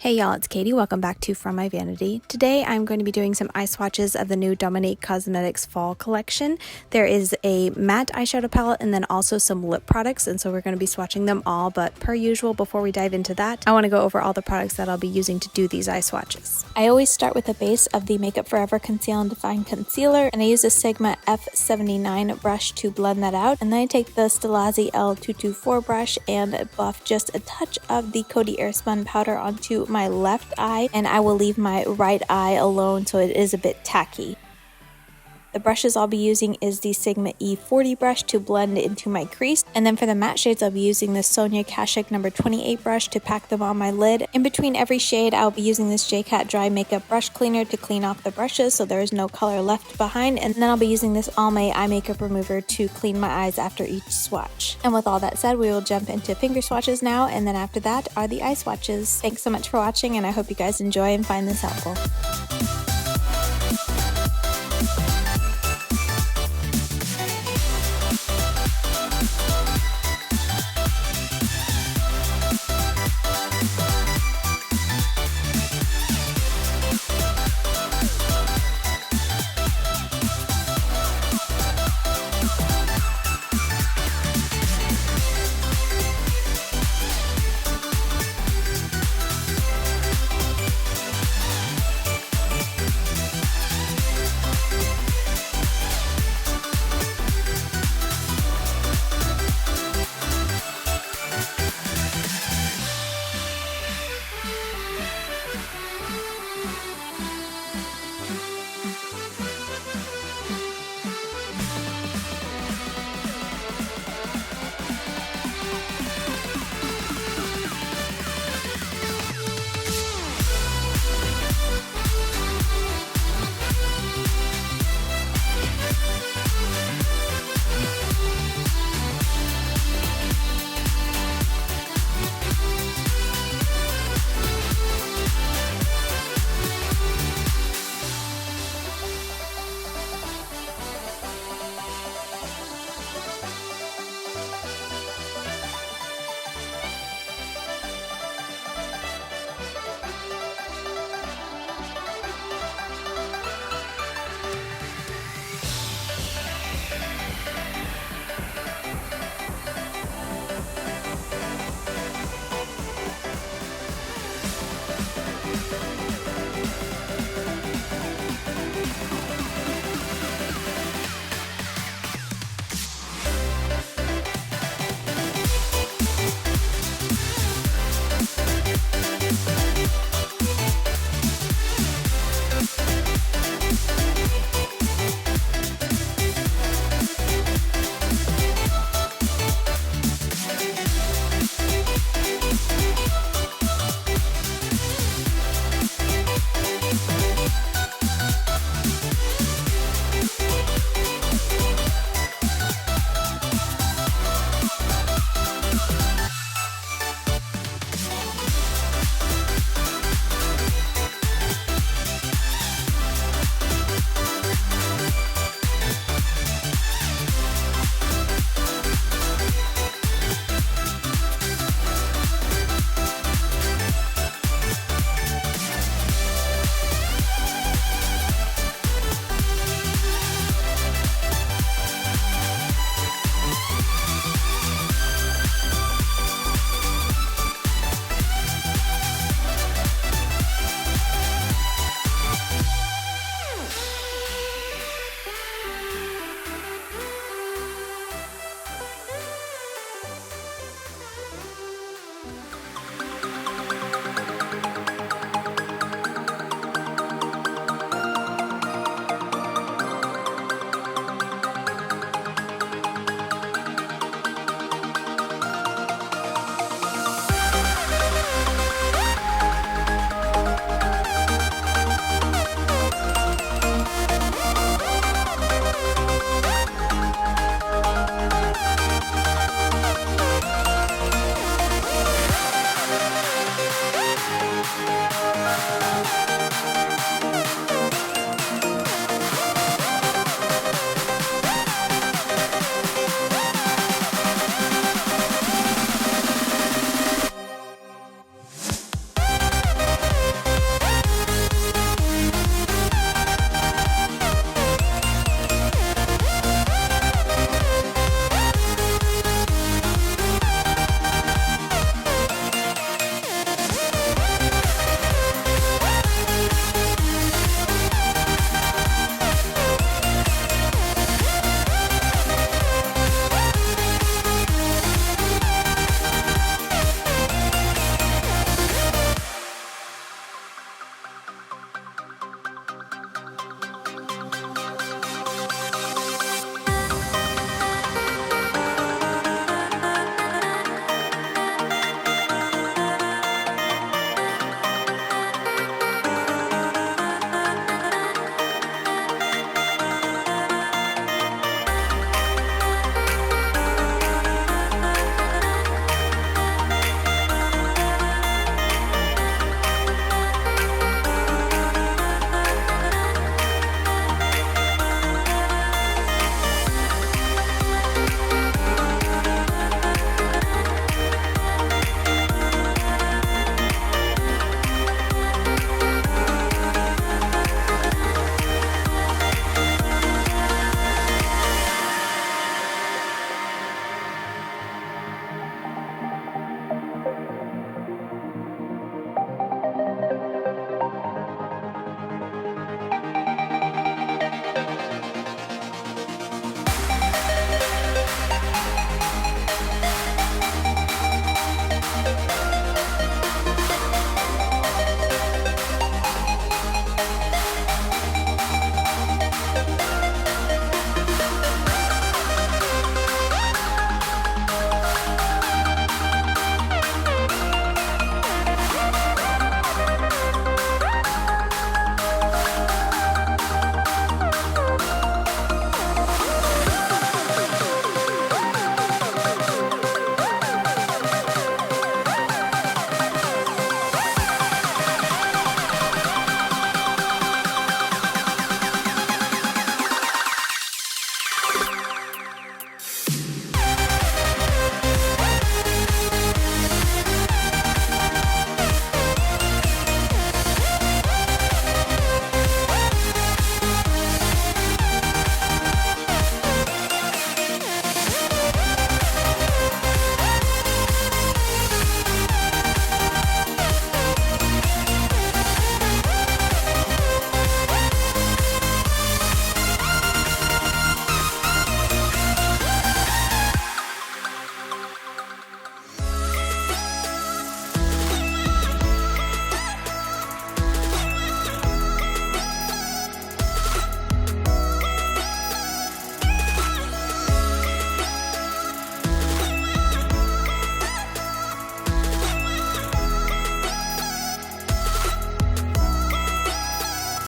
Hey y'all, it's Katie. Welcome back to From My Vanity. Today I'm going to be doing some eye swatches of the new Dominique Cosmetics fall collection. There is a matte eyeshadow palette and then also some lip products, and so we're going to be swatching them all, but per usual, before we dive into that, I want to go over all the products that I'll be using to do these eye swatches. I always start with the base of the Makeup Forever Conceal and Define Concealer, and I use a Sigma F79 brush to blend that out, and then I take the Stilazzi L224 brush and buff just a touch of the Coty Airspun powder onto my left eye, and I will leave my right eye alone so it is a bit tacky. The brushes I'll be using is the Sigma E40 brush to blend into my crease, and then for the matte shades I'll be using the Sonia Kashuk number 28 brush to pack them on my lid. In between every shade I'll be using this J.Cat dry makeup brush cleaner to clean off the brushes so there is no color left behind, and then I'll be using this Almay eye makeup remover to clean my eyes after each swatch. And with all that said, we will jump into finger swatches now, and then after that are the eye swatches. Thanks so much for watching, and I hope you guys enjoy and find this helpful.